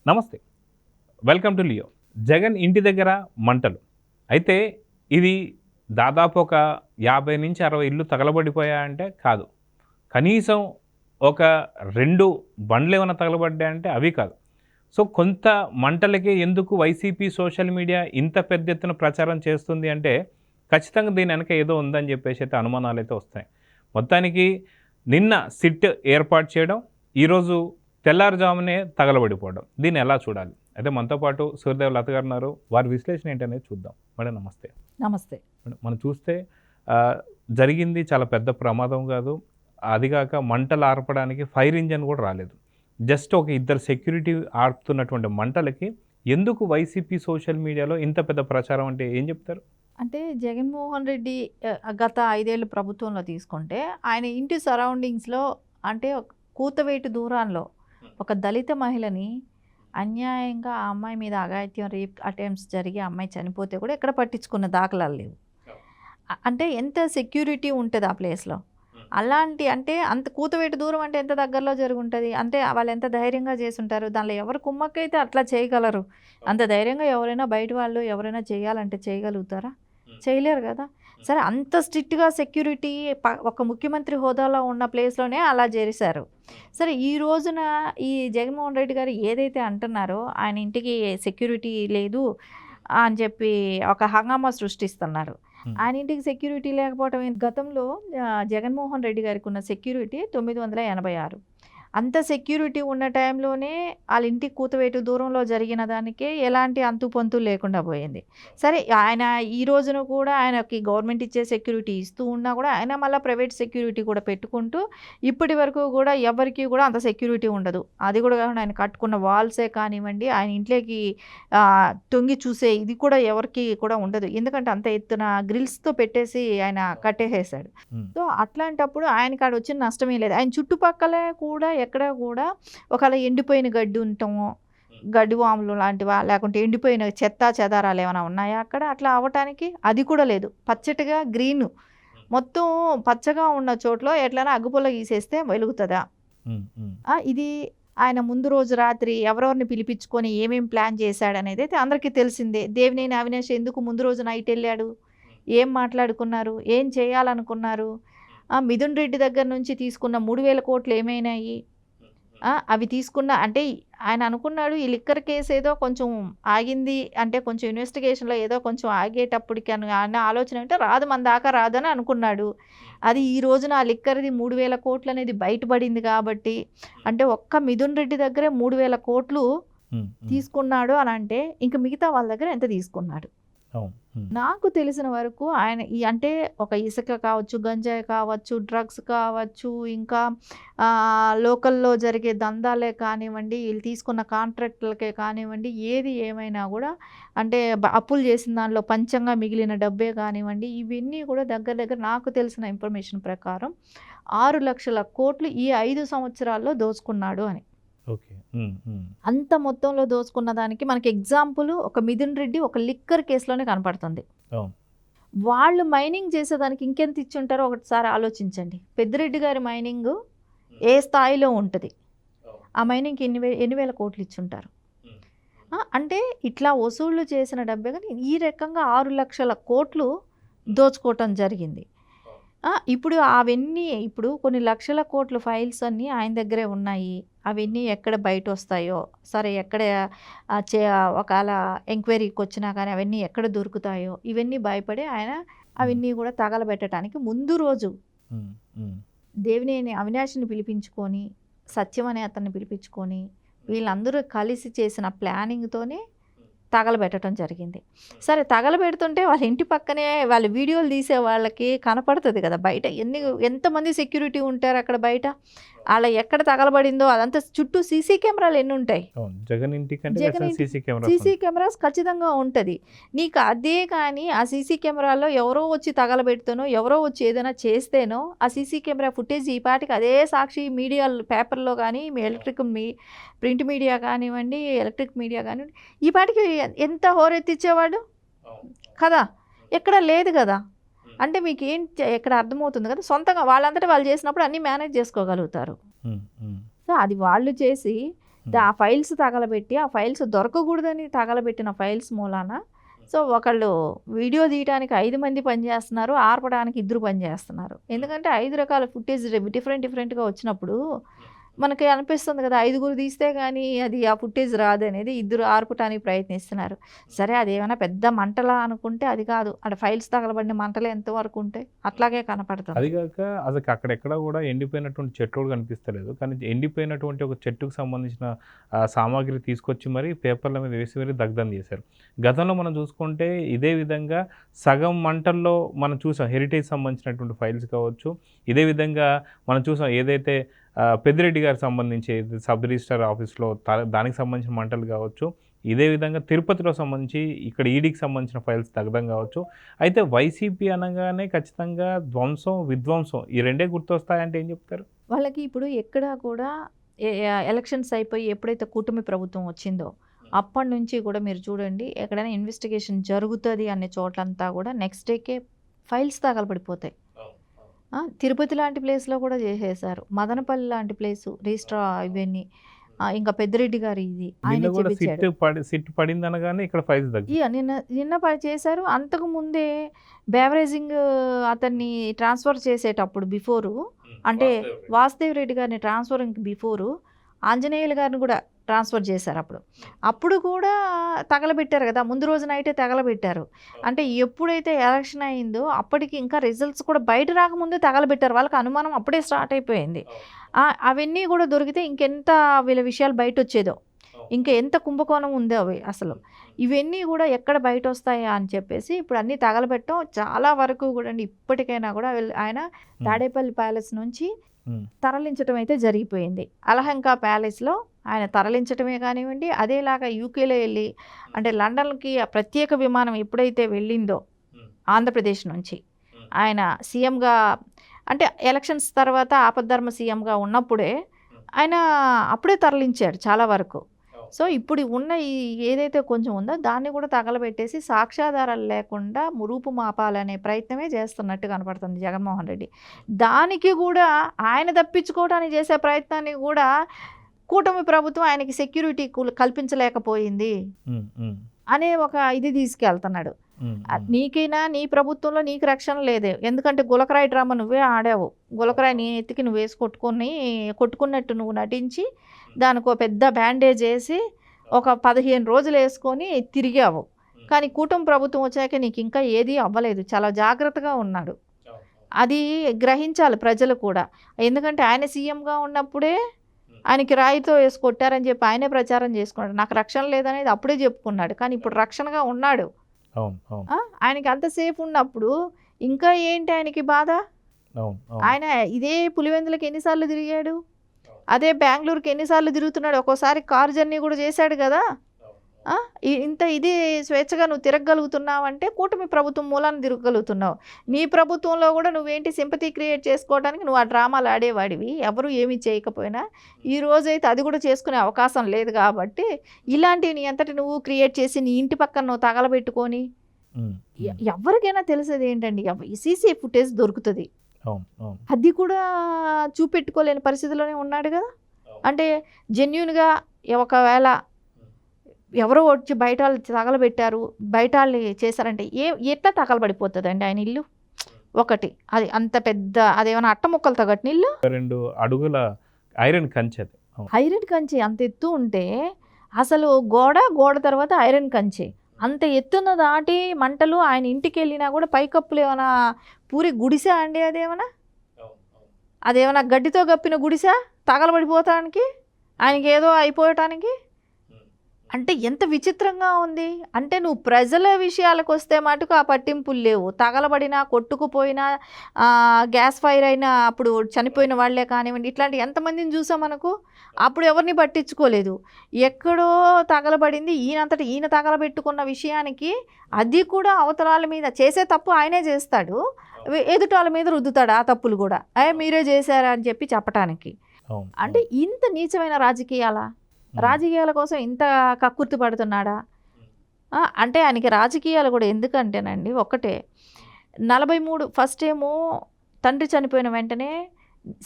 నమస్తే, welcome to Leo. Jagan ఇంటి దగ్గర మంటలు. అయితే ఇది దాదాపు ఒక 50 నుంచి 60 ఇళ్ళు తగలబడిపోయాయంటే కాదు. కనీసం ఒక 2 బండ్లు ఏమైనా తగలబడ్డాయంటే అవి కాదు. సో కొంత మంటలకి ఎందుకు వైసీపీ సోషల్ మీడియా ఇంత పెద్ద ఎత్తున ప్రచారం చేస్తుంది అంటే ఖచ్చితంగా దీని వెనక ఏదో ఉందని చెప్పేసి అయితే అనుమానాలు అయితే వస్తాయి. మొత్తానికి నిన్న సిట్ ఏర్పాటు చేయడం, ఈరోజు తెల్లారుజామునే తగలబడిపోవడం, దీన్ని ఎలా చూడాలి? అయితే మనతో పాటు సూర్యదేవ్ లత గారు ఉన్నారు. వారి విశ్లేషణ ఏంటనేది చూద్దాం. మేడం నమస్తే. నమస్తే. మనం చూస్తే జరిగింది చాలా పెద్ద ప్రమాదం కాదు. అదిగాక మంటలు ఆర్పడానికి ఫైర్ ఇంజన్ కూడా రాలేదు. జస్ట్ ఒక ఇద్దరు సెక్యూరిటీ ఆర్పుతున్నటువంటి మంటలకి ఎందుకు వైసీపీ సోషల్ మీడియాలో ఇంత పెద్ద ప్రచారం అంటే ఏం చెప్తారు? అంటే జగన్మోహన్ రెడ్డి గత 5 ఏళ్ళు ప్రభుత్వంలో తీసుకుంటే ఆయన ఇంటి సరౌండింగ్స్లో అంటే కూతవేటు దూరాల్లో ఒక దళిత మహిళని అన్యాయంగా ఆ అమ్మాయి మీద అఘాయిత్యం రేప్ అటెంప్ట్స్ జరిగి ఆ అమ్మాయి చనిపోతే కూడా ఎక్కడ పట్టించుకున్న దాఖలాలు లేవు. అంటే ఎంత సెక్యూరిటీ ఉంటుంది ఆ ప్లేస్లో. అలాంటి అంటే అంత కూతవేటు దూరం అంటే ఎంత దగ్గరలో జరుగుంటుంది అంటే వాళ్ళు ఎంత ధైర్యంగా చేసి ఉంటారు. దానిలో ఎవరు కుమ్మక్కైతే అట్లా చేయగలరు. అంత ధైర్యంగా ఎవరైనా బయట వాళ్ళు ఎవరైనా చేయాలంటే చేయగలుగుతారా? చేయలేరు కదా. సరే అంత స్ట్రిక్ట్గా సెక్యూరిటీ ఒక ముఖ్యమంత్రి హోదాలో ఉన్న ప్లేస్లోనే అలా చేశారు. సరే ఈ రోజున ఈ జగన్మోహన్ రెడ్డి గారు ఏదైతే అంటున్నారో ఆయన ఇంటికి సెక్యూరిటీ లేదు అని చెప్పి ఒక హంగామా సృష్టిస్తున్నారు. ఆయన ఇంటికి సెక్యూరిటీ లేకపోవడం గతంలో జగన్మోహన్ రెడ్డి గారికి ఉన్న సెక్యూరిటీ 986. అంత సెక్యూరిటీ ఉన్న టైంలోనే వాళ్ళ ఇంటికి కూతవేటు దూరంలో జరిగిన దానికే ఎలాంటి అంతుపంతు లేకుండా పోయింది. సరే ఆయన ఈ రోజున కూడా ఆయనకి గవర్నమెంట్ ఇచ్చే సెక్యూరిటీ ఇస్తూ ఉన్నా కూడా ఆయన మళ్ళీ ప్రైవేట్ సెక్యూరిటీ కూడా పెట్టుకుంటూ ఇప్పటి వరకు కూడా ఎవరికి కూడా అంత సెక్యూరిటీ ఉండదు. అది కూడా కాకుండా ఆయన కట్టుకున్న వాల్సే కానివ్వండి, ఆయన ఇంట్లోకి తొంగి చూసే ఇది కూడా ఎవరికి కూడా ఉండదు. ఎందుకంటే అంత ఎత్తున గ్రిల్స్తో పెట్టేసి ఆయన కట్టేసేసాడు. సో అట్లాంటప్పుడు ఆయనకి ఆడ వచ్చిన నష్టమే లేదు. ఆయన చుట్టుపక్కల కూడా ఎక్కడ కూడా ఒకవేళ ఎండిపోయిన గడ్డి ఉంటామో, గడ్డి వాములు లాంటివా లేకుంటే ఎండిపోయిన చెత్త చెదారాలు ఏమైనా ఉన్నాయా అక్కడ? అట్లా అవ్వటానికి అది కూడా లేదు. పచ్చటిగా గ్రీన్ మొత్తం పచ్చగా ఉన్న చోట్ల ఎట్లైనా అగ్గుపుల్ల గీసేస్తే వెలుగుతుందా? ఇది ఆయన ముందు రోజు రాత్రి ఎవరెవరిని పిలిపించుకొని ఏమేమి ప్లాన్ చేశాడనేది అయితే అందరికీ తెలిసిందే. దేవినేని అవినాష్ ఎందుకు ముందు రోజు నైట్ వెళ్ళాడు, ఏం మాట్లాడుకున్నారు, ఏం చేయాలనుకున్నారు, మిథున్ రెడ్డి దగ్గర నుంచి తీసుకున్న 3,000 కోట్లు ఏమైనాయి, అవి తీసుకున్న అంటే ఆయన అనుకున్నాడు ఈ లిక్కర్ కేసు ఏదో కొంచెం ఆగింది అంటే కొంచెం ఇన్వెస్టిగేషన్లో ఏదో కొంచెం ఆగేటప్పటికి అన్న ఆలోచన అంటే రాదు మన దాకా రాదని అనుకున్నాడు. అది ఈ రోజున ఆ లిక్కర్ది 3,000 కోట్లు అనేది బయటపడింది కాబట్టి అంటే ఒక్క మిథున్ రెడ్డి దగ్గరే 3,000 కోట్లు తీసుకున్నాడు అని అంటే ఇంకా మిగతా వాళ్ళ దగ్గర ఎంత తీసుకున్నాడు? నాకు తెలిసిన వరకు ఆయన ఈ అంటే ఒక ఇసుక కావచ్చు, గంజాయి కావచ్చు, డ్రగ్స్ కావచ్చు, ఇంకా లోకల్లో జరిగే దందాలే కానివ్వండి, వీళ్ళు తీసుకున్న కాంట్రాక్టులకే కానివ్వండి, ఏది ఏమైనా కూడా అంటే అప్పులు చేసిన దానిలో పంచంగా మిగిలిన డబ్బే కానివ్వండి, ఇవన్నీ కూడా దగ్గర దగ్గర నాకు తెలిసిన ఇన్ఫర్మేషన్ ప్రకారం 6 లక్షల కోట్లు ఈ 5 సంవత్సరాల్లో దోచుకున్నాడు అని. అంత మొత్తంలో దోచుకున్న దానికి మనకి ఎగ్జాంపుల్ ఒక మిథున్ రెడ్డి ఒక లిక్కర్ కేసులోనే కనపడుతుంది. వాళ్ళు మైనింగ్ చేసేదానికి ఇంకెంత ఇచ్చుంటారో ఒకటిసారి ఆలోచించండి. పెద్దిరెడ్డి గారి మైనింగ్ ఏ స్థాయిలో ఉంటుంది, ఆ మైనింగ్కి ఎన్ని వేల కోట్లు ఇచ్చుంటారు. అంటే ఇట్లా వసూళ్లు చేసిన డబ్బే కానీ ఈ రకంగా 6 లక్షల కోట్లు దోచుకోవటం జరిగింది. ఇప్పుడు అవన్నీ ఇప్పుడు కొన్ని లక్షల కోట్ల ఫైల్స్ అన్నీ ఆయన దగ్గరే ఉన్నాయి. అవన్నీ ఎక్కడ బయట వస్తాయో, సరే ఎక్కడ ఒకవేళ ఎంక్వైరీకి వచ్చినా కానీ అవన్నీ ఎక్కడ దొరుకుతాయో ఇవన్నీ భయపడి ఆయన అవన్నీ కూడా తగలబెట్టడానికి ముందు రోజు దేవినేని అవినాష్ని పిలిపించుకొని, సత్యం అనే అతన్ని పిలిపించుకొని వీళ్ళందరూ కలిసి చేసిన ప్లానింగ్తోనే తగలబెట్టడం జరిగింది. సరే తగలబెడుతుంటే వాళ్ళ ఇంటి పక్కనే వాళ్ళ వీడియోలు తీసే వాళ్ళకి కనపడుతుంది కదా బయట ఎంతమంది సెక్యూరిటీ ఉంటారు అక్కడ బయట. అలా ఎక్కడ తగలబడిందో అదంతా చుట్టూ సీసీ కెమెరాలు ఎన్ని ఉంటాయి. సీసీ కెమెరాస్ ఖచ్చితంగా ఉంటుంది. నీకు అదే కానీ ఆ సీసీ కెమెరాలో ఎవరో వచ్చి తగలబెడుతానో ఎవరో వచ్చి ఏదైనా చేస్తేనో ఆ సీసీ కెమెరా ఫుటేజ్ ఈ పాటికి అదే సాక్షి మీడియా పేపర్లో కానీ ప్రింట్ మీడియా కానివ్వండి, ఎలక్ట్రిక్ మీడియా కానివ్వండి ఈ పాటికి ఎంత హోరెత్తిచ్చేవాడు కదా. ఎక్కడ లేదు కదా. అంటే మీకు ఏం ఎక్కడ అర్థమవుతుంది కదా, సొంతంగా వాళ్ళంతటా వాళ్ళు చేసినప్పుడు అన్నీ మేనేజ్ చేసుకోగలుగుతారు. సో అది వాళ్ళు చేసి ఆ ఫైల్స్ తగలబెట్టి ఆ ఫైల్స్ దొరకకూడదని తగలబెట్టిన ఫైల్స్ మూలాన సో ఒకళ్ళు వీడియో తీయడానికి 5 మంది పనిచేస్తున్నారు, ఆర్పడానికి 2 పనిచేస్తున్నారు. ఎందుకంటే 5 రకాల ఫుటేజ్ డిఫరెంట్గా వచ్చినప్పుడు మనకి అనిపిస్తుంది కదా, 5గురు తీస్తే కానీ అది ఆ ఫుటేజ్ రాదనేది. 2 ఆర్పటానికి ప్రయత్నిస్తున్నారు. సరే అదేమైనా పెద్ద మంటలా అనుకుంటే అది కాదు, అక్కడ ఫైల్స్ తగలబడిన మంటలు ఎంతవరకు ఉంటాయి, అట్లాగే కనపడుతుంది. అది కాక అసలు అక్కడెక్కడ కూడా ఎండిపోయినటువంటి చెట్లు కూడా కనిపిస్తలేదు. కానీ ఎండిపోయినటువంటి ఒక చెట్టుకు సంబంధించిన సామాగ్రి తీసుకొచ్చి మరి పేపర్ల మీద వేసి మరి దగ్ధం చేశారు. గతంలో మనం చూసుకుంటే ఇదే విధంగా సగం మంటల్లో మనం చూసాం. హెరిటేజ్ సంబంధించినటువంటి ఫైల్స్ కావచ్చు, ఇదే విధంగా మనం చూసాం ఏదైతే పెద్దిరెడ్డి గారికి సంబంధించి సబ్ రిజిస్టర్ ఆఫీస్లో దానికి సంబంధించిన మంటలు కావచ్చు, ఇదే విధంగా తిరుపతిలో సంబంధించి ఇక్కడ ఈడీకి సంబంధించిన ఫైల్స్ దగ్ధం కావచ్చు. అయితే వైసీపీ అనగానే ఖచ్చితంగా ధ్వంసం, విధ్వంసం ఈ రెండే గుర్తొస్తాయంటే ఏం చెప్తారు? వాళ్ళకి ఇప్పుడు ఎక్కడా కూడా ఎలక్షన్స్ అయిపోయి ఎప్పుడైతే కూటమి ప్రభుత్వం వచ్చిందో అప్పటి నుంచి కూడా మీరు చూడండి, ఎక్కడైనా ఇన్వెస్టిగేషన్ జరుగుతుంది అనే చోట్లంతా కూడా నెక్స్ట్ డేకే ఫైల్స్ తగలబడిపోతాయి. తిరుపతి లాంటి ప్లేస్లో కూడా చేసేసారు, మదనపల్లి లాంటి ప్లేసు రిజిస్టర్ ఇవన్నీ, ఇంకా పెద్దిరెడ్డి గారు ఇది ఆయన సిట్ పడింది అనగానే ఇక్కడ ఫైల్స్ నిన్న చేశారు. అంతకు ముందే బేవరేజింగ్ అతన్ని ట్రాన్స్ఫర్ చేసేటప్పుడు బిఫోరు, అంటే వాసుదేవ్ రెడ్డి గారిని ట్రాన్స్ఫరింగ్ బిఫోరు ఆంజనేయులు గారిని కూడా ట్రాన్స్ఫర్ చేశారు. అప్పుడు కూడా తగలబెట్టారు కదా, ముందు రోజు నైటే తగలబెట్టారు. అంటే ఎప్పుడైతే ఎలక్షన్ అయిందో అప్పటికి ఇంకా రిజల్ట్స్ కూడా బయట రాకముందే తగలబెట్టారు. వాళ్ళకి అనుమానం అప్పుడే స్టార్ట్ అయిపోయింది. అవన్నీ కూడా దొరికితే ఇంకెంత వీళ్ళ విషయాలు బయట వచ్చేదో, ఇంకా ఎంత కుంభకోణం ఉందో అవి అసలు. ఇవన్నీ కూడా ఎక్కడ బయట వస్తాయా అని చెప్పేసి ఇప్పుడు అన్నీ తగలబెట్టడం చాలా వరకు కూడా ఇప్పటికైనా కూడా ఆయన తాడేపల్లి ప్యాలెస్ నుంచి తరలించడం అయితే జరిగిపోయింది. అలహంకా ప్యాలెస్లో ఆయన తరలించడమే కానివ్వండి, అదేలాగా యూకేలో వెళ్ళి అంటే లండన్కి ప్రత్యేక విమానం ఎప్పుడైతే వెళ్ళిందో ఆంధ్రప్రదేశ్ నుంచి, ఆయన సీఎంగా అంటే ఎలక్షన్స్ తర్వాత ఆపద్ధర్మ సీఎంగా ఉన్నప్పుడే ఆయన అప్పుడే తరలించాడు చాలా వరకు. సో ఇప్పుడు ఉన్న ఈ ఏదైతే కొంచెం ఉందో దాన్ని కూడా తగలబెట్టేసి సాక్ష్యాధారాలు లేకుండా మురుపు మాపాలనే ప్రయత్నమే చేస్తున్నట్టు కనపడుతుంది జగన్మోహన్ రెడ్డి. దానికి కూడా ఆయన తప్పించుకోవడానికి చేసే ప్రయత్నాన్ని కూడా కూటమి ప్రభుత్వం ఆయనకి సెక్యూరిటీ కల్పించలేకపోయింది అనే ఒక ఇది తీసుకెళ్తున్నాడు. నీకైనా నీ ప్రభుత్వంలో నీకు రక్షణ లేదే, ఎందుకంటే గులకరాయి డ్రామా నువ్వే ఆడావు. గులకరాయి నీ ఎత్తికి నువ్వు వేసి కొట్టుకున్నట్టు నువ్వు నటించి దానికి ఒక పెద్ద బ్యాండేజ్ వేసి ఒక 15 రోజులు వేసుకొని తిరిగావు. కానీ కూటమి ప్రభుత్వం వచ్చాక నీకు ఇంకా ఏదీ అవ్వలేదు, చాలా జాగ్రత్తగా ఉన్నాడు. అది గ్రహించాలి ప్రజలు కూడా. ఎందుకంటే ఆయన సీఎంగా ఉన్నప్పుడే ఆయనకి రాయితో వేసి కొట్టారని చెప్పి ఆయనే ప్రచారం చేసుకున్నాడు. నాకు రక్షణ లేదనేది అప్పుడే చెప్పుకున్నాడు. కానీ ఇప్పుడు రక్షణగా ఉన్నాడు. ఆయనకి అంత సేఫ్ ఉన్నప్పుడు ఇంకా ఏంటి ఆయనకి బాధ? ఆయన ఇదే పులివెందులకి ఎన్నిసార్లు తిరిగాడు, అదే బెంగళూరుకి ఎన్నిసార్లు తిరుగుతున్నాడు. ఒక్కోసారి కార్ జర్నీ కూడా చేశాడు కదా. ఇంత ఇది స్వేచ్ఛగా నువ్వు తిరగగలుగుతున్నావు అంటే కూటమి ప్రభుత్వం మూలాన్ని తిరగగలుగుతున్నావు. నీ ప్రభుత్వంలో కూడా నువ్వేంటి సింపతి క్రియేట్ చేసుకోవడానికి నువ్వు ఆ డ్రామాలు ఆడేవాడివి, ఎవరు ఏమీ చేయకపోయినా. ఈ రోజైతే అది కూడా చేసుకునే అవకాశం లేదు కాబట్టి ఇలాంటివి నీ అంతటి నువ్వు క్రియేట్ చేసి నీ ఇంటి పక్కన నువ్వు తగలబెట్టుకొని ఎవరికైనా తెలిసేది ఏంటండి, సీసీ ఫుటేజ్ దొరుకుతుంది, అది కూడా చూపెట్టుకోలేని పరిస్థితిలోనే ఉన్నాడు కదా. అంటే జెన్యూన్గా ఒకవేళ ఎవరో వచ్చి బయట తగలబెట్టారు, బయట చేశారంటే ఎట్లా తగలబడిపోతుంది అండి ఆయన ఇల్లు? ఒకటి అది అంత పెద్ద, అదేమైనా అట్ట ముక్కలు తగ్గట్టిన ఇల్లు, 2 అడుగుల ఐరన్ కంచె. ఐరన్ కంచె అంత ఎత్తు ఉంటే అసలు గోడ తర్వాత ఐరన్ కంచె అంత ఎత్తున దాటి మంటలు ఆయన ఇంటికి వెళ్ళినా కూడా పైకప్పులు ఏమైనా పూరి గుడిసా అండి? అదేమైనా గడ్డితో కప్పిన గుడిసా తగలబడిపోతానికి, ఆయనకి ఏదో అయిపోవటానికి? అంటే ఎంత విచిత్రంగా ఉంది. అంటే నువ్వు ప్రజల విషయాలకు వస్తే మటుకు ఆ పట్టింపులు లేవు. తగలబడినా కొట్టుకుపోయినా గ్యాస్ ఫైర్ అయినా అప్పుడు చనిపోయిన వాళ్ళే కానివ్వండి, ఇట్లాంటి ఎంతమందిని చూసాం మనకు. అప్పుడు ఎవరిని పట్టించుకోలేదు. ఎక్కడో తగలబడింది, ఈయన తగలబెట్టుకున్న విషయానికి అది కూడా అవతరాల మీద చేసే తప్పు ఆయనే చేస్తాడు, ఎదుటాల మీద రుద్దుతాడు ఆ తప్పులు కూడా. మీరే చేశారా అని చెప్పి చెప్పటానికి. అంటే ఇంత నీచమైన రాజకీయాల కోసం ఇంత కక్కుర్తి పడుతున్నాడా? అంటే ఆయనకి రాజకీయాలు కూడా ఎందుకంటేనండి, ఒకటే 43 ఫస్ట్ ఏమో తండ్రి చనిపోయిన వెంటనే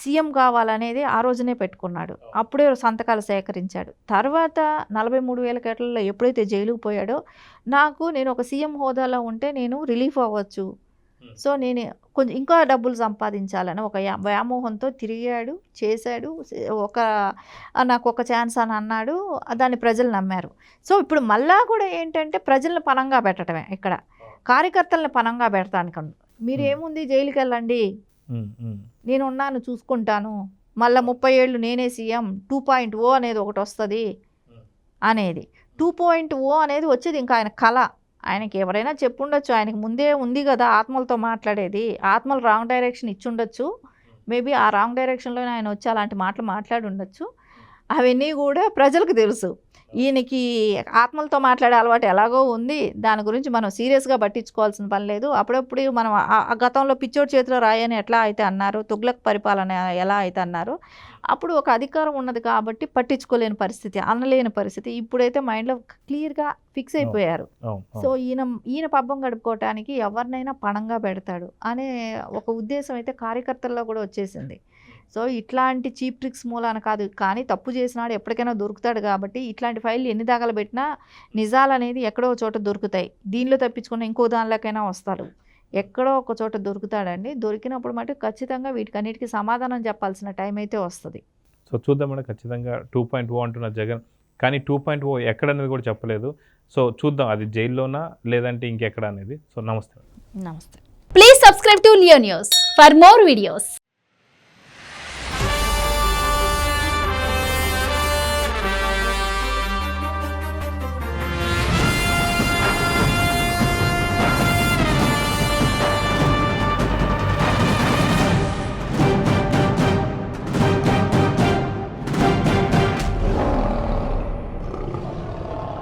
సీఎం కావాలనేది ఆ రోజునే పెట్టుకున్నాడు. అప్పుడే సంతకాలు సేకరించాడు. తర్వాత 43,000 కేటలలో ఎప్పుడైతే జైలుకు పోయాడో నేను ఒక సీఎం హోదాలో ఉంటే నేను రిలీఫ్ అవ్వచ్చు, సో నేను కొంచెం ఇంకా డబ్బులు సంపాదించాలని ఒక వ్యామోహంతో తిరిగాడు, చేశాడు. నాకు ఒక ఛాన్స్ అని అన్నాడు. దాన్ని ప్రజలు నమ్మారు. సో ఇప్పుడు మళ్ళా కూడా ఏంటంటే ప్రజల్ని పనంగా పెట్టడమే. ఇక్కడ కార్యకర్తలను పనంగా పెడతాను. మీరు ఏముంది, జైలుకి వెళ్ళండి, నేను ఉన్నాను, చూసుకుంటాను, మళ్ళీ 30 ఏళ్ళు నేనే సీఎం, 2.0 అనేది ఒకటి వస్తుంది అనేది. 2.0 అనేది వచ్చేది ఇంకా ఆయన కళ. ఆయనకి ఎవరైనా చెప్పుండొచ్చు, ఆయనకి ముందే ఉంది కదా ఆత్మలతో మాట్లాడేది. ఆత్మలు రాంగ్ డైరెక్షన్ ఇచ్చుండొచ్చు. మేబీ ఆ రాంగ్ డైరెక్షన్లోనే ఆయన వచ్చి అలాంటి మాటలు మాట్లాడి ఉండొచ్చు. అవన్నీ కూడా ప్రజలకు తెలుసు. ఈయనకి ఆత్మలతో మాట్లాడే అలవాటు ఎలాగో ఉంది. దాని గురించి మనం సీరియస్గా పట్టించుకోవాల్సిన పని లేదు. అప్పుడప్పుడు మనం ఆ గతంలో పిచ్చోడి చేతిలో రాయని ఎట్లా అయితే అన్నారు, తుగ్లక్ పరిపాలన ఎలా అయితే అన్నారు, అప్పుడు ఒక అధికారం ఉన్నది కాబట్టి పట్టించుకోలేని పరిస్థితి, అనలేని పరిస్థితి. ఇప్పుడైతే మైండ్లో క్లియర్గా ఫిక్స్ అయిపోయారు. సో ఈయన పబ్బం గడుపుకోవటానికి ఎవరినైనా పణంగా పెడతాడు అనే ఒక ఉద్దేశం అయితే కార్యకర్తల్లో కూడా వచ్చేసింది. సో ఇట్లాంటి చీప్ ట్రిక్స్ మూలాన కాదు, కానీ తప్పు చేసినాడు ఎప్పటికైనా దొరుకుతాడు కాబట్టి ఇట్లాంటి ఫైళ్ళు ఎన్ని దాఖలు పెట్టినా నిజాలు అనేది ఎక్కడో ఒక చోట దొరుకుతాయి. దీనిలో తప్పించుకున్న ఇంకో దానిలోకైనా వస్తాడు, ఎక్కడో ఒక చోట దొరుకుతాడండి. దొరికినప్పుడు మటు ఖచ్చితంగా వీటికన్నిటికీ సమాధానం చెప్పాల్సిన టైం అయితే వస్తుంది. సో చూద్దామండి, ఖచ్చితంగా 2.0 అంటున్నారు జగన్, కానీ 2.0 ఎక్కడనేది కూడా చెప్పలేదు. సో చూద్దాం అది జైల్లోనా లేదంటే ఇంకెక్కడ అనేది. సో నమస్తే. నమస్తే. Please subscribe to Leo News for more videos.